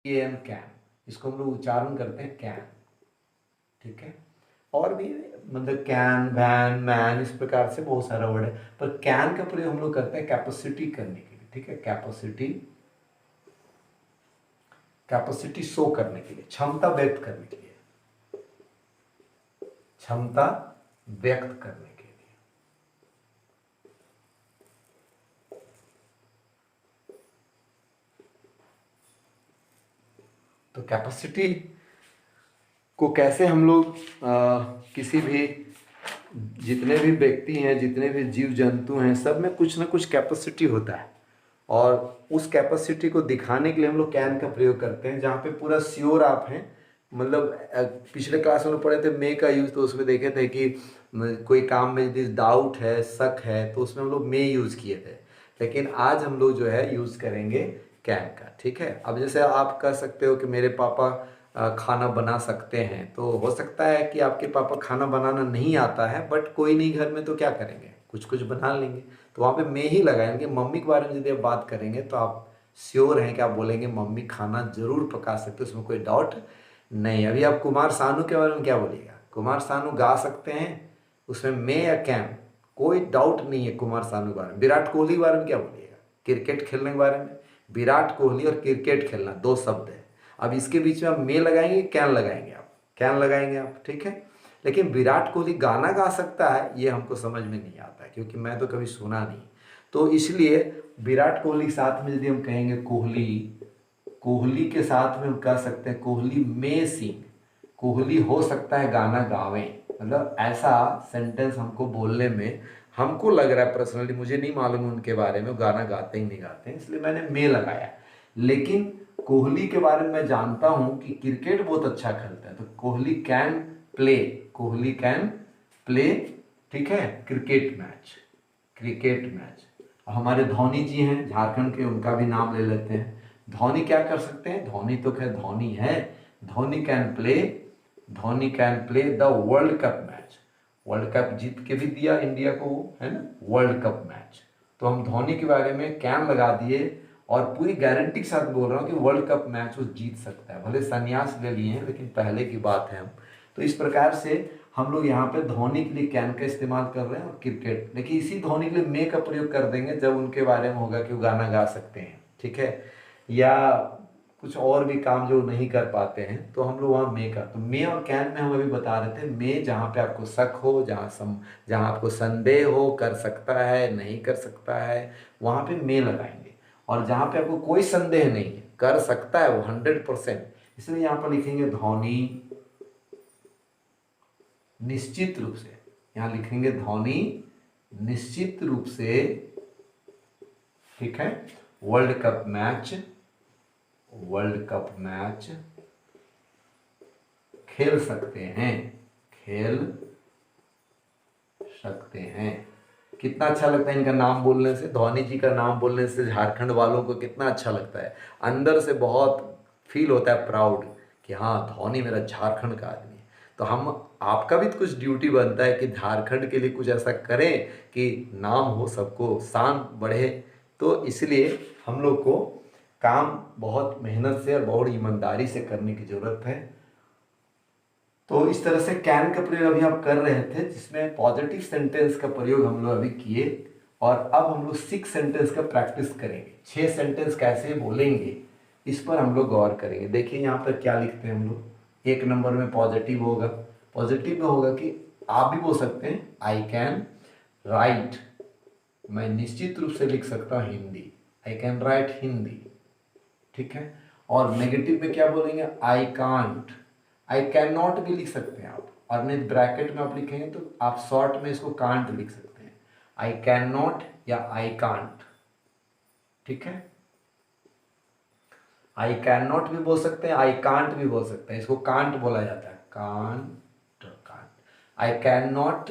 Can, can, इसको हम लोग उच्चारण करते हैं कैन, ठीक है। और भी मतलब कैन, वैन, मैन, इस प्रकार से बहुत सारा वर्ड है, पर कैन का प्रयोग हम लोग करते हैं कैपेसिटी करने के लिए, ठीक है। कैपेसिटी, कैपेसिटी शो करने के लिए, क्षमता व्यक्त करने के लिए, क्षमता व्यक्त करने के लिए। तो कैपेसिटी को कैसे हम लोग किसी भी, जितने भी व्यक्ति हैं, जितने भी जीव जंतु हैं, सब में कुछ ना कुछ कैपेसिटी होता है, और उस कैपेसिटी को दिखाने के लिए हम लोग कैन का प्रयोग करते हैं। जहाँ पे पूरा श्योर आप हैं, मतलब पिछले क्लास में पढ़े थे मे का यूज़, तो उसमें देखे थे कि कोई काम में यदि डाउट है, शक है, तो उसमें हम लोग मे यूज़ किए थे। लेकिन आज हम लोग जो है यूज़ करेंगे कैन का, ठीक है। अब जैसे आप कह सकते हो कि मेरे पापा खाना बना सकते हैं, तो हो सकता है कि आपके पापा खाना बनाना नहीं आता है, बट कोई नहीं घर में, तो क्या करेंगे, कुछ कुछ बना लेंगे, तो वहाँ पे मैं ही लगाएंगे। मम्मी के बारे में यदि आप बात करेंगे तो आप श्योर हैं कि आप बोलेंगे मम्मी खाना जरूर पका सकते, उसमें कोई डाउट नहीं। अभी आप कुमार सानू के बारे में क्या बोलिएगा, कुमार सानू गा सकते हैं, उसमें मैं या कैन, कोई डाउट नहीं है कुमार सानू के बारे में। विराट कोहली के बारे में क्या बोलिएगा, क्रिकेट खेलने के बारे में, विराट कोहली और क्रिकेट खेलना दो शब्द है। अब इसके बीच में आप मे लगाएंगे, कैन लगाएंगे, आप कैन लगाएंगे आप, ठीक है। लेकिन विराट कोहली गाना गा सकता है, ये हमको समझ में नहीं आता है, क्योंकि मैं तो कभी सुना नहीं। तो इसलिए विराट कोहली के साथ में यदि हम कहेंगे कोहली, कोहली के साथ में हम कह सकते हैं कोहली में सिंह, कोहली हो सकता है गाना गावें, मतलब ऐसा सेंटेंस हमको बोलने में हमको लग रहा है पर्सनली, मुझे नहीं मालूम उनके बारे में, गाना गाते ही नहीं गाते हैं, इसलिए मैंने में लगाया। लेकिन कोहली के बारे में मैं जानता हूं कि क्रिकेट बहुत अच्छा खेलता है, तो Kohli can play, Kohli can play, ठीक है, क्रिकेट मैच, क्रिकेट मैच। हमारे धोनी जी हैं झारखंड के, उनका भी नाम ले लेते हैं। धोनी क्या कर सकते हैं, धोनी तो खैर धोनी है, Dhoni can play, Dhoni can play the world cup match, world cup जीत के भी दिया इंडिया को, है ना, वर्ल्ड कप मैच। तो हम धोनी के बारे में कैन लगा दिए, और पूरी गारंटी के साथ बोल रहा हूँ कि वर्ल्ड कप मैच वो जीत सकता है। भले संन्यास ले लिए हैं, लेकिन पहले की बात है हम। तो इस प्रकार से हम लोग यहाँ पे धोनी के लिए कैन का इस्तेमाल कर रहे हैं, और क्रिकेट, लेकिन इसी धोनी के लिए मे का प्रयोग कर देंगे जब उनके बारे में होगा कि वो गाना गा सकते हैं, ठीक है, या कुछ और भी काम जो नहीं कर पाते हैं, तो हम लोग वहाँ मे का, तो मे और कैन में हम अभी बता रहे थे, मे जहाँ पे आपको शक हो, जहाँ आपको संदेह हो, कर सकता है नहीं कर सकता है, वहाँ पे मे लगाएंगे। और जहाँ पे आपको कोई संदेह नहीं है, कर सकता है वो 100%, इसलिए यहाँ पर लिखेंगे धोनी, निश्चित रूप से, यहां लिखेंगे धोनी निश्चित रूप से, ठीक है, world cup match, world cup match खेल सकते हैं, खेल सकते हैं। कितना अच्छा लगता है इनका नाम बोलने से, धोनी जी का नाम बोलने से झारखंड वालों को कितना अच्छा लगता है, अंदर से बहुत फील होता है प्राउड कि हाँ धोनी मेरा झारखंड का आदमी है। तो हम, आपका भी तो कुछ ड्यूटी बनता है कि झारखंड के लिए कुछ ऐसा करें कि नाम हो, सबको शान बढ़े। तो इसलिए हम लोग को काम बहुत मेहनत से और बहुत ईमानदारी से करने की जरूरत है। तो इस तरह से कैन का प्रयोग अभी आप कर रहे थे, जिसमें पॉजिटिव सेंटेंस का प्रयोग हम लोग अभी किए, और अब हम लोग 6 सेंटेंस का प्रैक्टिस करेंगे। 6 सेंटेंस कैसे बोलेंगे इस पर हम लोग गौर करेंगे। देखिए यहाँ पर क्या लिखते हैं हम लोग, एक नंबर में पॉजिटिव होगा, पॉजिटिव में होगा कि आप भी बोल सकते हैं आई कैन राइट, मैं निश्चित रूप से लिख सकता हूँ Hindi, I can write Hindi, ठीक है। और नेगेटिव में क्या बोलेंगे, I can't, I can not भी लिख सकते हैं आप, और नहीं ब्रैकेट में आप लिखेंगे तो आप शॉर्ट में इसको कांट लिख सकते हैं, आई कैन नॉट या आई कांट, ठीक है। आई कैन नॉट भी बोल सकते हैं, आई कांट भी बोल सकते हैं, इसको कांट बोला जाता है, can't, can't. I can not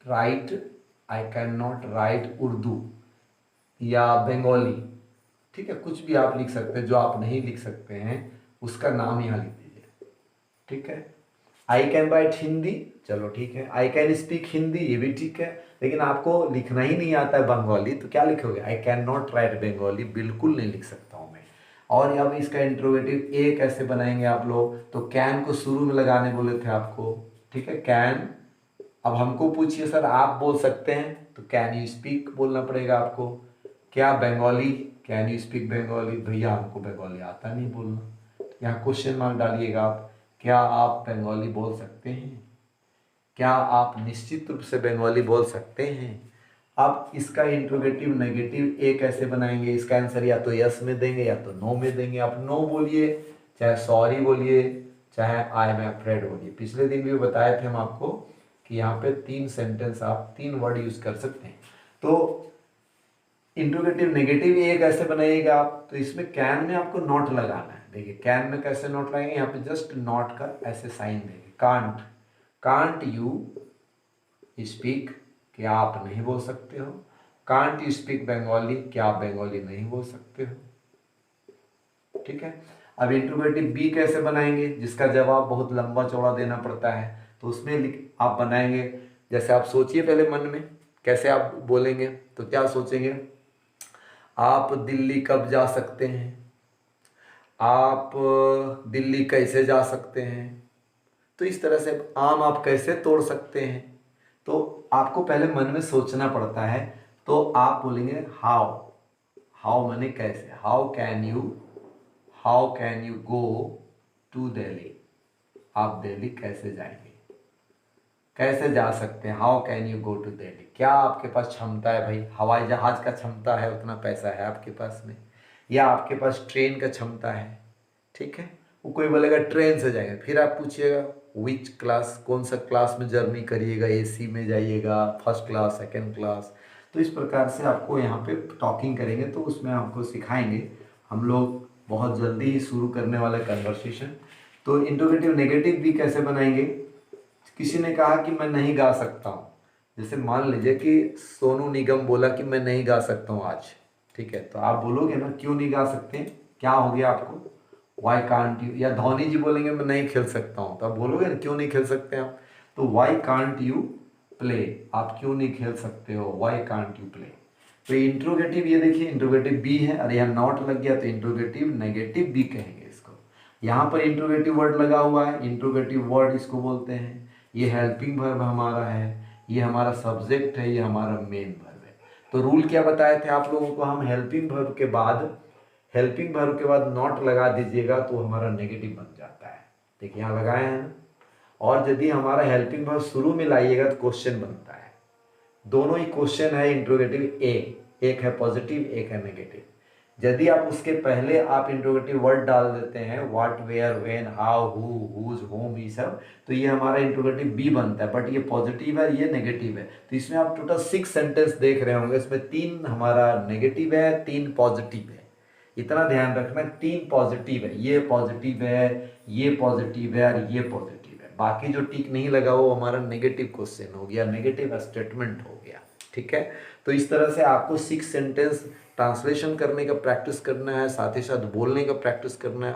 right, I can not right Urdu या बंगाली, ठीक है, कुछ भी आप लिख सकते हैं, जो आप नहीं लिख सकते हैं उसका नाम यहाँ लिख दीजिए, ठीक है। आई कैन राइट हिंदी, चलो ठीक है, आई कैन स्पीक हिंदी, ये भी ठीक है, लेकिन आपको लिखना ही नहीं आता है बंगाली, तो क्या लिखोगे, I can not right Bengali, बिल्कुल नहीं लिख सकता हूँ मैं। और अब इसका इंट्रोगेटिव ए कैसे बनाएंगे आप लोग, तो कैन को शुरू में लगाने बोले थे आपको, ठीक है, कैन। अब हमको पूछिए सर आप बोल सकते हैं, तो कैन यू स्पीक बोलना पड़ेगा आपको। क्या Bengali, can you speak Bengali, भैया हमको बंगाली आता नहीं बोलना। यहाँ क्वेश्चन मार्क डालिएगा आप, क्या आप बंगाली बोल सकते हैं, क्या आप निश्चित रूप से बंगाली बोल सकते हैं। अब इसका इंट्रोगेटिव नेगेटिव ए कैसे बनाएंगे, इसका आंसर या तो यस में देंगे या तो नो में देंगे। आप नो बोलिए, चाहे सॉरी बोलिए, चाहे आई एम अफ्रेड बोलिए। पिछले दिन भी बताए थे हम आपको कि यहाँ पे 3 सेंटेंस आप 3 वर्ड यूज कर सकते हैं। तो इंट्रोगेटिव नेगेटिव ए कैसे बनाइएगा आप, तो इसमें कैन में आपको नॉट लगाना है। देखिए कैन में कैसे नॉट लगाएंगे, यहाँ पे जस्ट नॉट का ऐसे साइन देंगे। कांट, कांट यू स्पीक, क्या आप नहीं बोल सकते हो। कांट यू स्पीक बंगाली, क्या आप बंगाली नहीं बोल सकते हो, ठीक है। अब इंट्रोगेटिव बी कैसे बनाएंगे, जिसका जवाब बहुत लंबा चौड़ा देना पड़ता है, तो उसमें आप बनाएंगे, जैसे आप सोचिए पहले मन में कैसे आप बोलेंगे। तो क्या सोचेंगे, आप दिल्ली कब जा सकते हैं, आप दिल्ली कैसे जा सकते हैं। तो इस तरह से आम आप कैसे तोड़ सकते हैं, तो आपको पहले मन में सोचना पड़ता है। तो आप बोलेंगे हाउ, हाउ माने कैसे, how can you go to Delhi, आप दिल्ली कैसे जाएंगे, कैसे जा सकते हैं। How can you go to Delhi, क्या आपके पास क्षमता है भाई, हवाई जहाज का क्षमता है, उतना पैसा है आपके पास में, या आपके पास ट्रेन का क्षमता है, ठीक है। वो कोई बोलेगा ट्रेन से जाएंगे, फिर आप पूछिएगा विच क्लास, कौन सा क्लास में जर्नी करिएगा, एसी में जाइएगा, फर्स्ट क्लास, सेकेंड क्लास। तो इस प्रकार से आपको यहाँ पे टॉकिंग करेंगे, तो उसमें आपको सिखाएंगे हम लोग बहुत जल्दी ही शुरू करने वाला कन्वर्सेशन। तो इंट्रोगेटिव नेगेटिव भी कैसे बनाएंगे, किसी ने कहा कि मैं नहीं गा सकता हूँ, जैसे मान लीजिए कि सोनू निगम बोला कि मैं नहीं गा सकता हूँ आज, ठीक है, तो आप बोलोगे ना क्यों नहीं गा सकते, क्या हो गया आपको, वाई कांट यू। या धोनी जी बोलेंगे मैं नहीं खेल सकता हूँ, तो आप बोलोगे ना क्यों नहीं खेल सकते आप, तो वाई कांट यू प्ले, आप क्यों नहीं खेल सकते हो, वाई कांट यू प्ले। तो इंट्रोगेटिव ये देखिए इंट्रोगेटिव बी है, अरे यहाँ नॉट लग गया तो इंट्रोगेटिव नेगेटिव बी कहेंगे इसको। यहाँ पर इंट्रोगेटिव वर्ड लगा हुआ है, इंट्रोगेटिव वर्ड इसको बोलते हैं। ये हेल्पिंग वर्ब हमारा है, ये हमारा सब्जेक्ट है, ये हमारा मेन वर्ब है। तो रूल क्या बताए थे आप लोगों को, हम हेल्पिंग वर्ब के बाद नॉट लगा दीजिएगा तो हमारा नेगेटिव बन जाता है। देखिए यहाँ लगाए हैं ना, और यदि हमारा हेल्पिंग वर्ब शुरू में लाइएगा तो क्वेश्चन बनता है। दोनों ही क्वेश्चन है इंट्रोगेटिव ए, एक है पॉजिटिव एक है नेगेटिव। यदि आप उसके पहले आप इंट्रोगेटिव वर्ड डाल देते हैं, what, where, when, how, who, whose, whom, ये सब, तो ये हमारा इंट्रोगेटिव बी बनता है। बट ये पॉजिटिव है, ये नेगेटिव है, तो इसमें आप टोटल 6 सेंटेंस देख रहे होंगे, इसमें 3 हमारा नेगेटिव है, 3 पॉजिटिव है। इतना ध्यान रखना, 3 पॉजिटिव है, ये पॉजिटिव है, ये पॉजिटिव है और ये पॉजिटिव है। बाकी जो टिक नहीं लगा वो हमारा नेगेटिव क्वेश्चन हो गया, नेगेटिव स्टेटमेंट हो गया, ठीक है। तो इस तरह से आपको 6 सेंटेंस ट्रांसलेशन करने का प्रैक्टिस करना है, साथ ही साथ बोलने का प्रैक्टिस करना है।